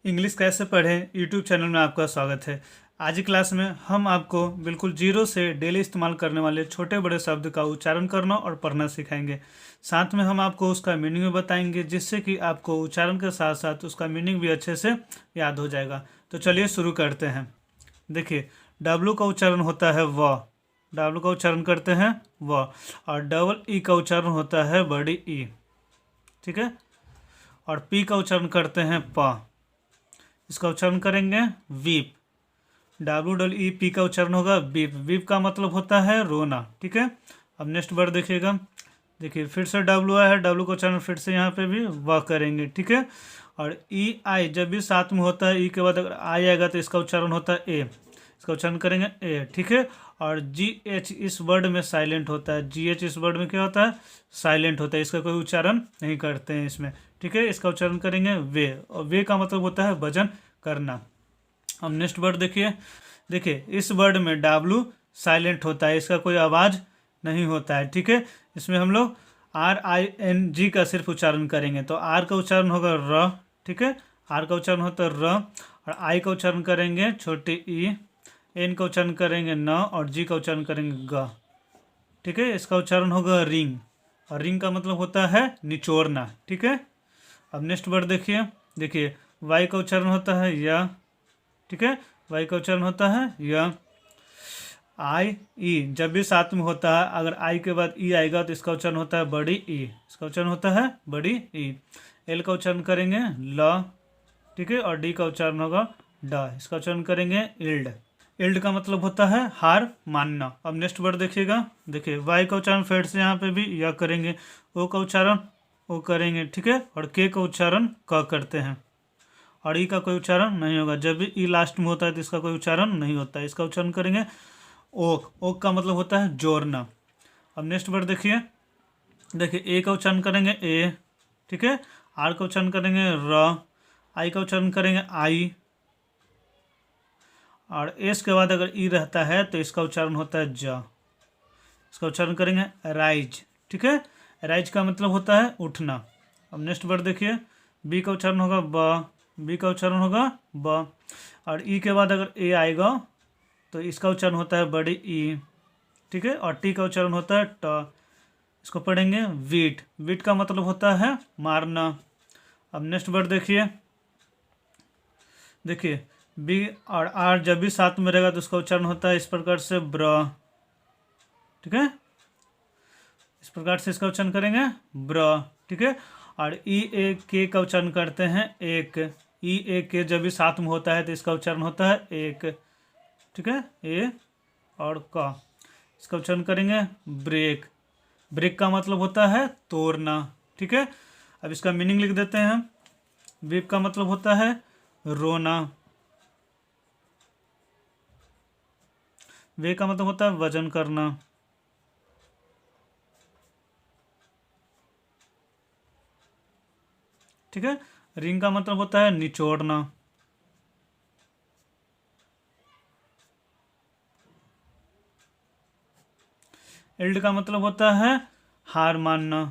English कैसे पढ़ें YouTube channel में आपका स्वागत है। आज की क्लास में हम आपको बिल्कुल जीरो से डेली इस्तेमाल करने वाले छोटे बड़े शब्द का उच्चारण करना और पढ़ना सिखाएंगे। साथ में हम आपको उसका मीनिंग भी बताएंगे, जिससे कि आपको उच्चारण के साथ साथ उसका मीनिंग भी अच्छे से याद हो जाएगा। तो चलिए शुरू करते हैं। देखिए, डब्लू का उच्चारण होता है व, डब्लू का उच्चारण करते हैं व, और डबल ई का उच्चारण होता है बड़ी ई, ठीक है। और पी का उच्चारण करते हैं प, इसका उच्चारण करेंगे वीप। WEEP का उच्चारण होगा वीप। वीप का मतलब होता है रोना, ठीक है। अब नेक्स्ट वर्ड देखिएगा। देखिए, फिर से डब्लू आया है, डब्लू का उच्चारण फिर से यहाँ पे भी वाह करेंगे, ठीक है। और EI जब भी साथ में होता है, ई के बाद अगर आई आएगा तो इसका उच्चारण होता है ए, इसका उच्चारण करेंगे ए, ठीक है। और GH इस वर्ड में साइलेंट होता है, GH इस वर्ड में क्या होता है, साइलेंट होता है, इसका कोई उच्चारण नहीं करते हैं इसमें, ठीक है। इसका उच्चारण करेंगे वे, और वे का मतलब होता है वजन करना। अब नेक्स्ट वर्ड देखिए। देखिए, इस वर्ड में डब्लू साइलेंट होता है, इसका कोई आवाज़ नहीं होता है, ठीक है। इसमें हम लोग RING का सिर्फ उच्चारण करेंगे। तो आर का उच्चारण होगा र, ठीक है, आर का उच्चारण होता है र। और आई का उच्चारण करेंगे छोटी ई, एन का उच्चारण करेंगे न, और जी का उच्चारण करेंगे ग, ठीक है। इसका उच्चारण होगा रिंग, और रिंग का मतलब होता है निचोड़ना, ठीक है। अब नेक्स्ट वर्ड देखिए। देखिए, वाई का उच्चारण होता है या, ठीक है, वाई का उच्चारण होता है या। आई ई जब भी साथ में होता है, अगर आई के बाद ई आएगा तो इसका उच्चारण होता है बड़ी ई, इसका उच्चारण होता है बड़ी ई। एल का उच्चारण करेंगे ल, ठीक है। और डी का उच्चारण होगा ड, इसका उच्चारण करेंगे इल्ड। इल्ड का मतलब होता है हार मानना। अब नेक्स्ट वर्ड देखिएगा। देखिए, वाई का उच्चारण फिर से यहाँ पे भी या करेंगे, ओ का उच्चारण ओ करेंगे, ठीक है। और के का उच्चारण क करते हैं, और ई का कोई उच्चारण नहीं होगा। जब भी ई लास्ट में होता है तो इसका कोई उच्चारण नहीं होता है, इसका उच्चारण करेंगे ओक। ओक का मतलब होता है जोड़ना। अब नेक्स्ट वर्ड देखिए। देखिए, ए का उच्चारण करेंगे ए, ठीक है। आर का उच्चारण करेंगे र, आई का उच्चारण करेंगे आई, और एस के बाद अगर ई रहता है तो इसका उच्चारण होता है ज, इसका उच्चारण करेंगे राइज, ठीक है। राइज का मतलब होता है उठना। अब नेक्स्ट वर्ड देखिए। बी का उच्चारण होगा ब, बी का उच्चारण होगा ब। और ई के बाद अगर ए आएगा तो इसका उच्चारण होता है बड़ी ई, ठीक है। और टी का उच्चारण होता है ट, इसको पढ़ेंगे वीट। वीट का मतलब होता है मारना। अब नेक्स्ट वर्ड देखिए। देखिए, बी और आर जब भी साथ में रहेगा तो उसका उच्चारण होता है इस प्रकार से ब्र, ठीक है। इस प्रकार से इसका उच्चारण करेंगे ब्र, ठीक है। और ई ए के का उच्चारण करते हैं एक। ई ए के जब भी साथ में होता है तो इसका उच्चारण होता है एक, ठीक है, ए और का। इसका उच्चारण करेंगे ब्रेक। ब्रेक का मतलब होता है तोड़ना, ठीक है। अब इसका मीनिंग लिख देते हैं हम। वीप का मतलब होता है रोना, वे का मतलब होता है वजन करना, ठीक है। रिंग का मतलब होता है निचोड़ना, एल्ड का मतलब होता है हार मानना,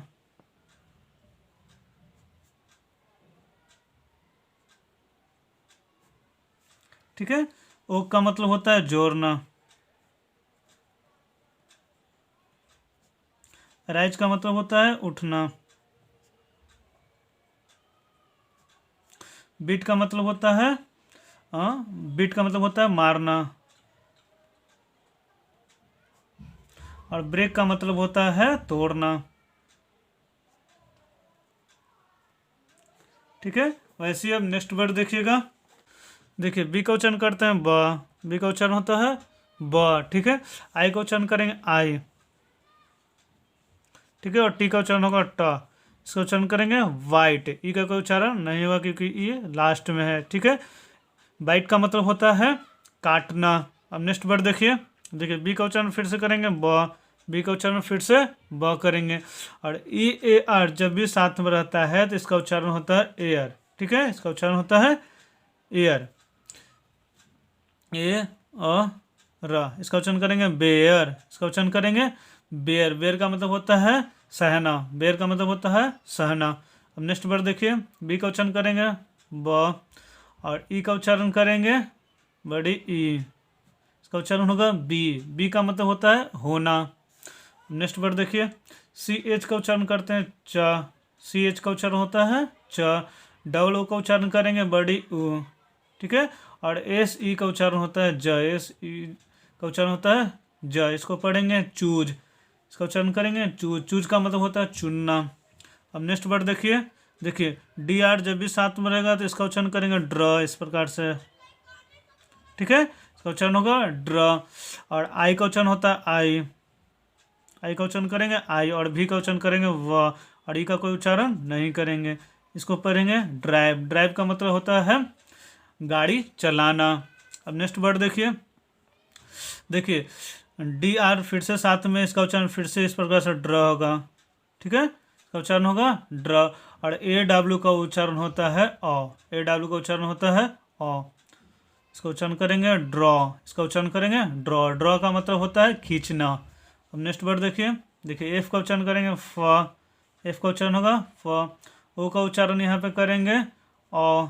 ठीक है। ओक का मतलब होता है जोड़ना, राइज का मतलब होता है उठना, बीट का मतलब होता है बीट का मतलब होता है मारना, और ब्रेक का मतलब होता है तोड़ना, ठीक है। वैसे ही अब नेक्स्ट वर्ड देखिएगा। देखिए, बी का उच्चारण करते हैं ब, बी का उच्चारण होता है ब, ठीक है। आई का उच्चारण करेंगे आई, ठीक है। और टी का उच्चारण होगा ट, इसका उच्चारण करेंगे वाइट। ई का कोई उच्चारण नहीं होगा क्योंकि ये लास्ट में है, ठीक है। बाइट का मतलब होता है काटना। अब नेक्स्ट वर्ड देखिए। देखिए, बी का उच्चारण फिर से करेंगे ब, बी का उच्चारण फिर से ब करेंगे। और ई ए आर जब भी साथ में रहता है तो इसका उच्चारण होता है एयर, ठीक है। इसका उच्चारण होता है एयर, ए अ र। इसका उच्चारण करेंगे बेयर, इसका उच्चारण करेंगे बेयर। बेयर का मतलब होता है सहना, बेयर का मतलब होता है सहना। अब नेक्स्ट वर्ड देखिए। बी का उच्चारण करेंगे ब, और ई का उच्चारण करेंगे बड़ी ई, इसका उच्चारण होगा बी। बी का मतलब होता है होना। नेक्स्ट वर्ड देखिए, सी एच का उच्चारण करते हैं च, सी एच का उच्चारण होता है च। डबल ओ का उच्चारण करेंगे बड़ी ऊ, ठीक है। और एस ई का उच्चारण होता है ज, एस ई का उच्चारण होता है ज। इसको पढ़ेंगे चूज, इसका उच्चारण करेंगे चूज। चूज का मतलब होता है चुनना। अब नेक्स्ट वर्ड देखिए, देखिए डी आर जब भी साथ में रहेगा तो इसका उच्चारण करेंगे ड्र, इस प्रकार से, ठीक है। इसका उच्चारण होगा ड्र। और आई का उच्चारण होता है आई, आई का उच्चारण करेंगे आई। और भी का उच्चारण करेंगे व। और ई का कोई उच्चारण नहीं करेंगे। इसको पढ़ेंगे ड्राइव, ड्राइव का मतलब होता है गाड़ी चलाना। अब नेक्स्ट वर्ड देखिए, देखिए डी आर फिर से साथ में, इसका उच्चारण फिर से इस प्रकार से ड्र होगा, ठीक है। इसका उच्चारण होगा ड्र। और ए डब्ल्यू का उच्चारण होता है अ, ए डब्ल्यू का उच्चारण होता है अ। इसका उच्चारण करेंगे ड्रॉ, इसका उच्चारण करेंगे ड्रॉ। ड्रॉ का मतलब होता है खींचना। अब नेक्स्ट वर्ड देखिए, देखिए एफ का उच्चारण करेंगे फ, एफ का उच्चारण होगा फ। ओ का उच्चारण यहाँ पे करेंगे ओ,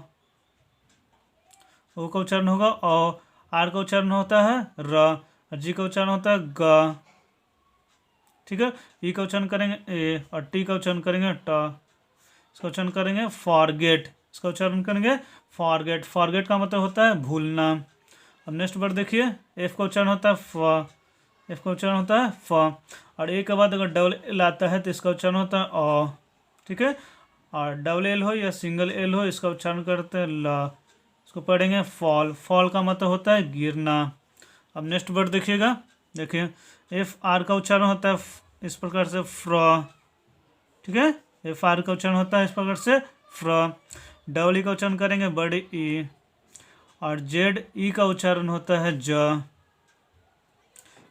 ओ का उच्चारण होगा ओ। आर का उच्चारण होता है र, जी का उच्चारण होता है ग, ठीक है। ई का उच्चारण करेंगे ए। और टी का उच्चारण करेंगे ट। इसका उच्चारण करेंगे फॉरगेट, इसका उच्चारण करेंगे फॉरगेट। फॉरगेट का मतलब होता है भूलना। अब नेक्स्ट वर्ड देखिए, एफ का उच्चारण होता है फ, एफ का उच्चारण होता है फ। और ए के बाद अगर डबल एल आता है तो इसका उच्चारण होता है अ, ठीक है। और डबल एल हो या सिंगल एल हो, इसका उच्चारण करते हैं ल। इसको पढ़ेंगे फॉल, फॉल का मतलब होता है गिरना। अब नेक्स्ट वर्ड देखिएगा, देखिए एफ आर का उच्चारण होता है इस प्रकार से फ्र, ठीक है। एफ आर का उच्चारण होता है इस प्रकार से फ्र। डबल ई का उच्चारण करेंगे बड़ी ई। और जेड ई का उच्चारण होता है ज,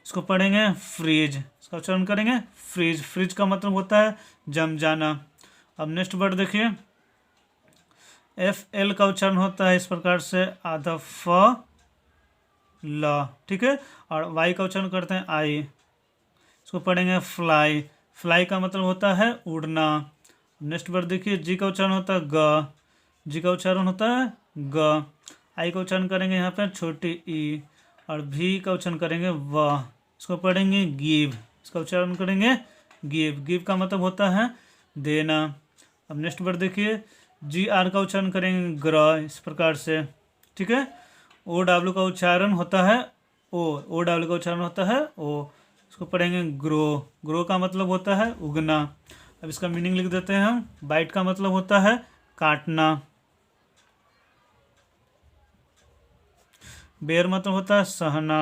इसको पढ़ेंगे फ्रीज, इसका उच्चारण करेंगे फ्रीज। फ्रीज का मतलब होता है जम जाना। अब नेक्स्ट वर्ड देखिए, एफ एल का उच्चारण होता है इस प्रकार से आधा फ ल, ठीक है। और वाई का उच्चारण करते हैं आई, इसको पढ़ेंगे फ्लाई। फ्लाई का मतलब होता है उड़ना। नेक्स्ट वर्ड देखिए, जी का उच्चारण होता है ग, जी का उच्चारण होता है ग। आई का उच्चारण करेंगे यहाँ पे छोटी ई। और भी का उच्चारण करेंगे व, इसको पढ़ेंगे गिव, इसका उच्चारण करेंगे गिव। गिव का मतलब होता है देना। अब नेक्स्ट वर्ड देखिए, जी आर का उच्चारण करेंगे ग्र, इस प्रकार से, ठीक है। ओ डब्ल्यू का उच्चारण होता है ओ, ओ डब्ल्यू का उच्चारण होता है ओ। इसको पढ़ेंगे ग्रो, ग्रो का मतलब होता है उगना। अब इसका मीनिंग लिख देते हैं हम। बाइट का मतलब होता है काटना। बेयर मतलब होता है सहना।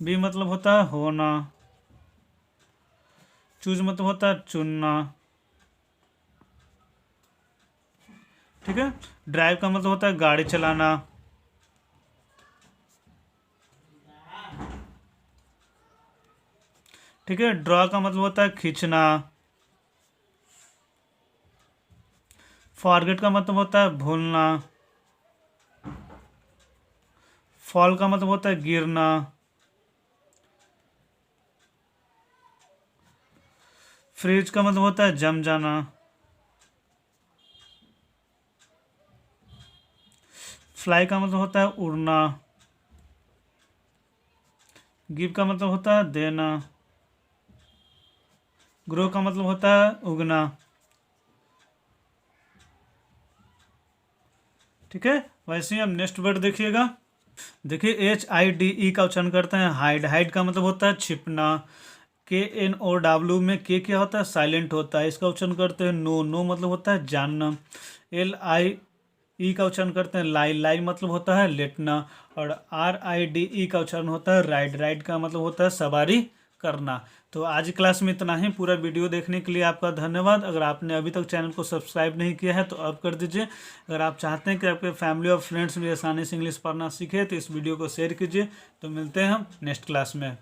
बी मतलब होता है होना। चूज मतलब होता है चुनना, ठीक है। ड्राइव का मतलब होता है गाड़ी चलाना। ठीक है। ड्रॉ का मतलब होता है खींचना। फॉरगेट का मतलब होता है भूलना। फॉल का मतलब होता है गिरना। फ्रीज का मतलब होता है जम जाना। फ्लाई का मतलब होता है उड़ना। गिव का मतलब होता है देना। ग्रो का मतलब होता है उगना, ठीक है। वैसे ही हम नेक्स्ट वर्ड देखिएगा, देखिए HIDE का उच्चारण करते हैं हाइड। हाइड का मतलब होता है छिपना। KNOW में के क्या होता है साइलेंट होता है, इसका उच्चारण करते हैं नो। नो मतलब होता है जानना। LIE का उच्चारण करते हैं लाई। लाई मतलब होता है लेटना। और RIDE का उच्चारण होता है राइड। राइड का मतलब होता है सवारी करना। तो आज की क्लास में इतना ही। पूरा वीडियो देखने के लिए आपका धन्यवाद। अगर आपने अभी तक चैनल को सब्सक्राइब नहीं किया है तो अब कर दीजिए। अगर आप चाहते हैं कि आपके फैमिली और फ्रेंड्स भी आसानी से इंग्लिश पढ़ना सीखे तो इस वीडियो को शेयर कीजिए। तो मिलते हैं हम नेक्स्ट क्लास में।